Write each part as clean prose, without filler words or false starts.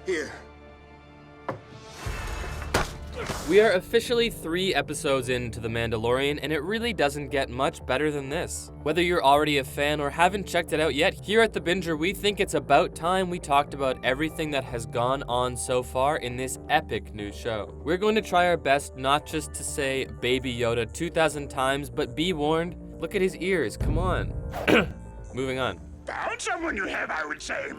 Here. We are officially 3 episodes into The Mandalorian, and it really doesn't get much better than this. Whether you're already a fan or haven't checked it out yet, here at The Binger, we think it's about time we talked about everything that has gone on so far in this epic new show. We're going to try our best not just to say Baby Yoda 2,000 times, but be warned, look at his ears, come on. Moving on. Found someone you have, I would say.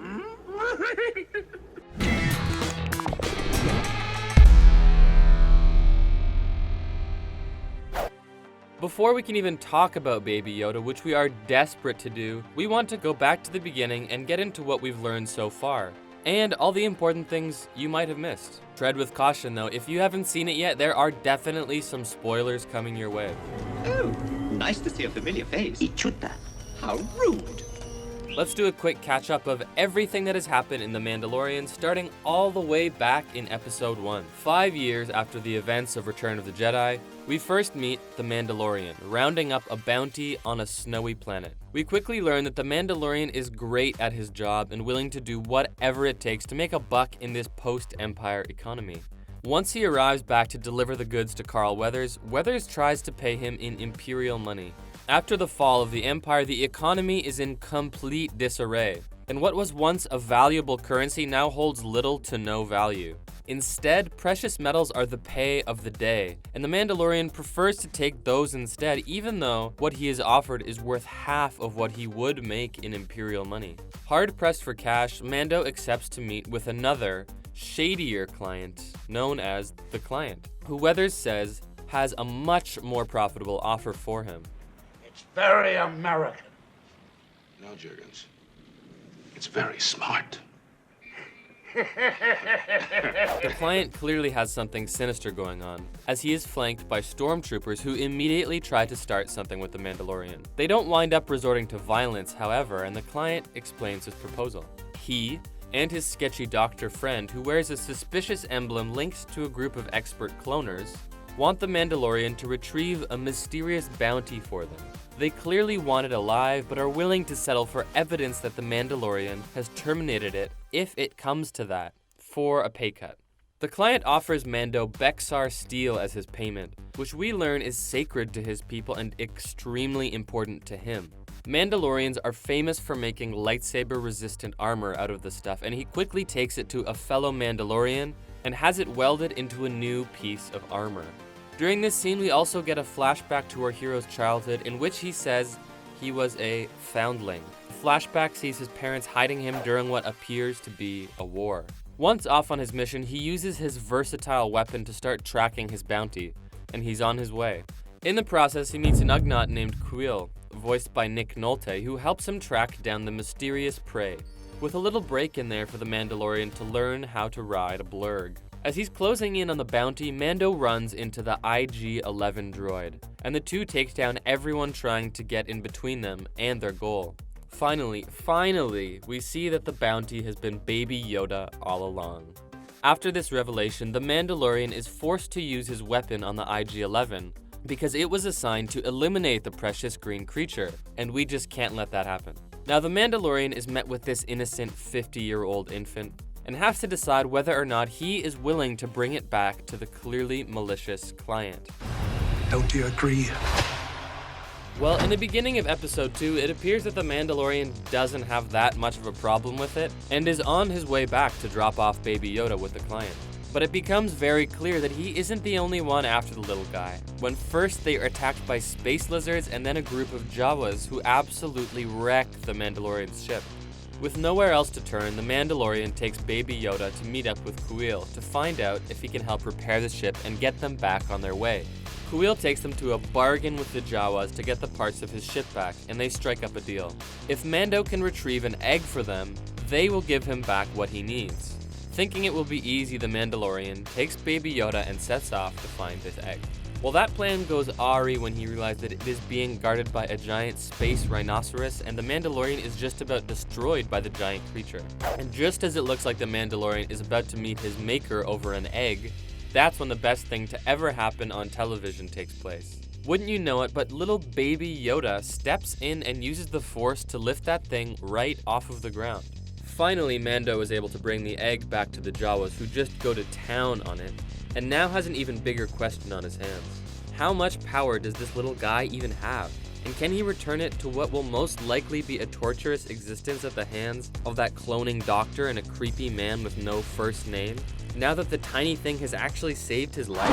Before we can even talk about Baby Yoda, which we are desperate to do, we want to go back to the beginning and get into what we've learned so far. And all the important things you might have missed. Tread with caution though, if you haven't seen it yet, there are definitely some spoilers coming your way. Oh, nice to see a familiar face. Ichuta. How rude. Let's do a quick catch-up of everything that has happened in The Mandalorian, starting all the way back in Episode 1. 5 years after the events of Return of the Jedi, we first meet the Mandalorian, rounding up a bounty on a snowy planet. We quickly learn that the Mandalorian is great at his job and willing to do whatever it takes to make a buck in this post-Empire economy. Once he arrives back to deliver the goods to Carl Weathers, Weathers tries to pay him in Imperial money. After the fall of the Empire, the economy is in complete disarray, and what was once a valuable currency now holds little to no value. Instead, precious metals are the pay of the day, and the Mandalorian prefers to take those instead, even though what he is offered is worth half of what he would make in Imperial money. Hard-pressed for cash, Mando accepts to meet with another, shadier client, known as the Client, who Weathers says has a much more profitable offer for him. It's very American. No, Juergens. It's very smart. The Client clearly has something sinister going on, as he is flanked by stormtroopers who immediately try to start something with the Mandalorian. They don't wind up resorting to violence, however, and the Client explains his proposal. He and his sketchy doctor friend, who wears a suspicious emblem linked to a group of expert cloners, want the Mandalorian to retrieve a mysterious bounty for them. They clearly want it alive, but are willing to settle for evidence that the Mandalorian has terminated it, if it comes to that, for a pay cut. The Client offers Mando Bexar steel as his payment, which we learn is sacred to his people and extremely important to him. Mandalorians are famous for making lightsaber-resistant armor out of the stuff, and he quickly takes it to a fellow Mandalorian and has it welded into a new piece of armor. During this scene, we also get a flashback to our hero's childhood in which he says he was a foundling. The flashback sees his parents hiding him during what appears to be a war. Once off on his mission, he uses his versatile weapon to start tracking his bounty, and he's on his way. In the process, he meets an Ugnaught named Kuiil, voiced by Nick Nolte, who helps him track down the mysterious prey, with a little break in there for the Mandalorian to learn how to ride a blurg. As he's closing in on the bounty, Mando runs into the IG-11 droid, and the two take down everyone trying to get in between them and their goal. Finally, we see that the bounty has been Baby Yoda all along. After this revelation, the Mandalorian is forced to use his weapon on the IG-11 because it was assigned to eliminate the precious green creature, and we just can't let that happen. Now, the Mandalorian is met with this innocent 50-year-old infant, and has to decide whether or not he is willing to bring it back to the clearly malicious Client. Don't you agree? Well, in the beginning of Episode 2, it appears that the Mandalorian doesn't have that much of a problem with it, and is on his way back to drop off Baby Yoda with the Client. But it becomes very clear that he isn't the only one after the little guy, when first they are attacked by space lizards and then a group of Jawas who absolutely wreck the Mandalorian's ship. With nowhere else to turn, the Mandalorian takes Baby Yoda to meet up with Kuiil to find out if he can help repair the ship and get them back on their way. Kuiil takes them to a bargain with the Jawas to get the parts of his ship back, and they strike up a deal. If Mando can retrieve an egg for them, they will give him back what he needs. Thinking it will be easy, the Mandalorian takes Baby Yoda and sets off to find this egg. Well, that plan goes awry when he realizes that it is being guarded by a giant space rhinoceros, and the Mandalorian is just about destroyed by the giant creature. And just as it looks like the Mandalorian is about to meet his maker over an egg, that's when the best thing to ever happen on television takes place. Wouldn't you know it, but little Baby Yoda steps in and uses the Force to lift that thing right off of the ground. Finally, Mando is able to bring the egg back to the Jawas, who just go to town on it, and now has an even bigger question on his hands. How much power does this little guy even have? And can he return it to what will most likely be a torturous existence at the hands of that cloning doctor and a creepy man with no first name, now that the tiny thing has actually saved his life?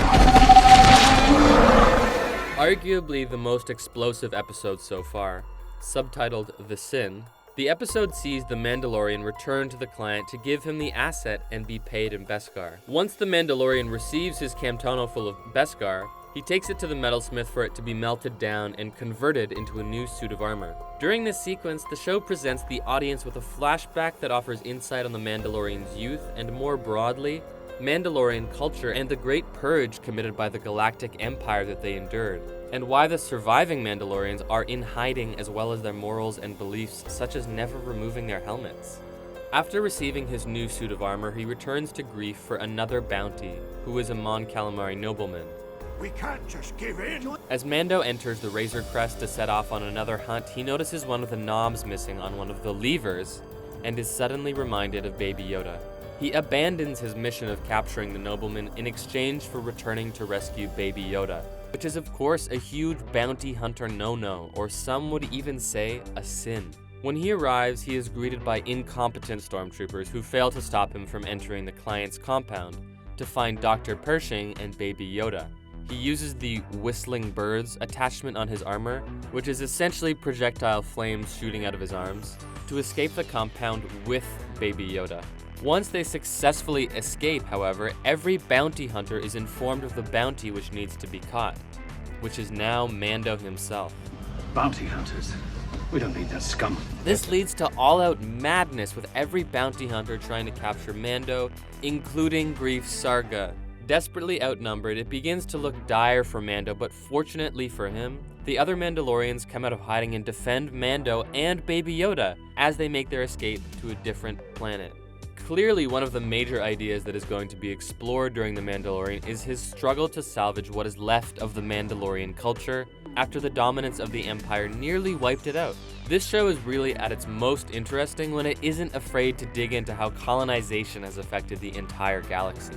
Arguably the most explosive episode so far, subtitled The Sin, the episode sees the Mandalorian return to the client to give him the asset and be paid in Beskar. Once the Mandalorian receives his Camtano full of Beskar, he takes it to the metalsmith for it to be melted down and converted into a new suit of armor. During this sequence, the show presents the audience with a flashback that offers insight on the Mandalorian's youth and, more broadly, Mandalorian culture and the great purge committed by the Galactic Empire that they endured, and why the surviving Mandalorians are in hiding as well as their morals and beliefs, such as never removing their helmets. After receiving his new suit of armor, he returns to Greef for another bounty, who is a Mon Calamari nobleman. We can't just give in. As Mando enters the Razor Crest to set off on another hunt, he notices one of the knobs missing on one of the levers and is suddenly reminded of Baby Yoda. He abandons his mission of capturing the nobleman in exchange for returning to rescue Baby Yoda, which is of course a huge bounty hunter no-no, or some would even say a sin. When he arrives, he is greeted by incompetent stormtroopers who fail to stop him from entering the client's compound to find Dr. Pershing and Baby Yoda. He uses the whistling birds attachment on his armor, which is essentially projectile flames shooting out of his arms, to escape the compound with Baby Yoda. Once they successfully escape, however, every bounty hunter is informed of the bounty which needs to be caught, which is now Mando himself. Bounty hunters. We don't need that scum. This leads to all-out madness with every bounty hunter trying to capture Mando, including Greef Sarga. Desperately outnumbered, it begins to look dire for Mando, but fortunately for him, the other Mandalorians come out of hiding and defend Mando and Baby Yoda as they make their escape to a different planet. Clearly, one of the major ideas that is going to be explored during The Mandalorian is his struggle to salvage what is left of the Mandalorian culture after the dominance of the Empire nearly wiped it out. This show is really at its most interesting when it isn't afraid to dig into how colonization has affected the entire galaxy.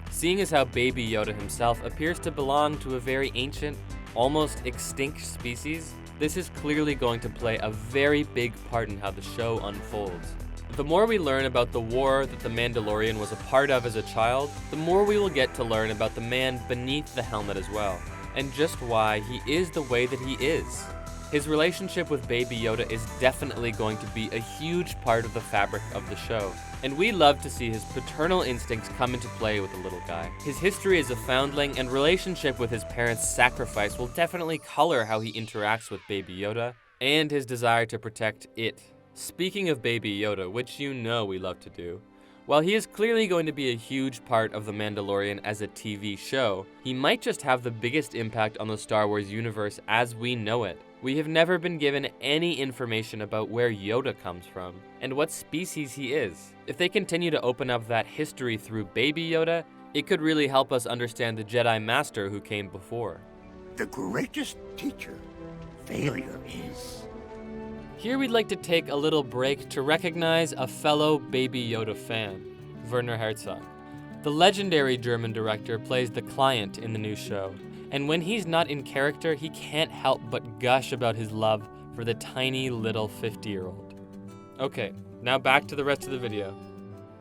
Seeing as how Baby Yoda himself appears to belong to a very ancient, almost extinct species, this is clearly going to play a very big part in how the show unfolds. The more we learn about the war that the Mandalorian was a part of as a child, the more we will get to learn about the man beneath the helmet as well, and just why he is the way that he is. His relationship with Baby Yoda is definitely going to be a huge part of the fabric of the show, and we love to see his paternal instincts come into play with the little guy. His history as a foundling and relationship with his parents' sacrifice will definitely color how he interacts with Baby Yoda, and his desire to protect it. Speaking of Baby Yoda, which you know we love to do, while he is clearly going to be a huge part of The Mandalorian as a TV show, he might just have the biggest impact on the Star Wars universe as we know it. We have never been given any information about where Yoda comes from and what species he is. If they continue to open up that history through Baby Yoda, it could really help us understand the Jedi Master who came before. The greatest teacher failure is. Here we'd like to take a little break to recognize a fellow Baby Yoda fan, Werner Herzog. The legendary German director plays the client in the new show, and when he's not in character, he can't help but gush about his love for the tiny little 50-year-old. Okay, now back to the rest of the video.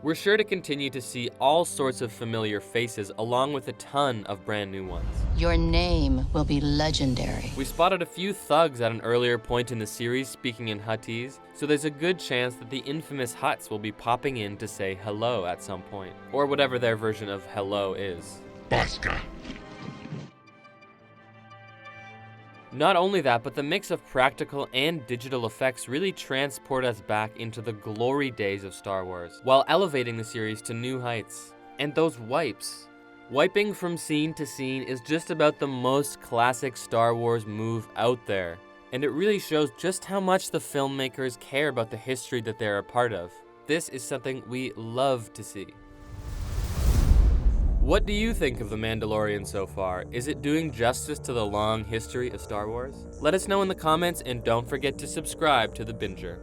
We're sure to continue to see all sorts of familiar faces along with a ton of brand new ones. Your name will be legendary. We spotted a few thugs at an earlier point in the series speaking in Huttese, so there's a good chance that the infamous Hutts will be popping in to say hello at some point, or whatever their version of hello is. Bosca. Not only that, but the mix of practical and digital effects really transport us back into the glory days of Star Wars, while elevating the series to new heights. And those wipes. Wiping from scene to scene is just about the most classic Star Wars move out there, and it really shows just how much the filmmakers care about the history that they're a part of. This is something we love to see. What do you think of The Mandalorian so far? Is it doing justice to the long history of Star Wars? Let us know in the comments, and don't forget to subscribe to The Binger.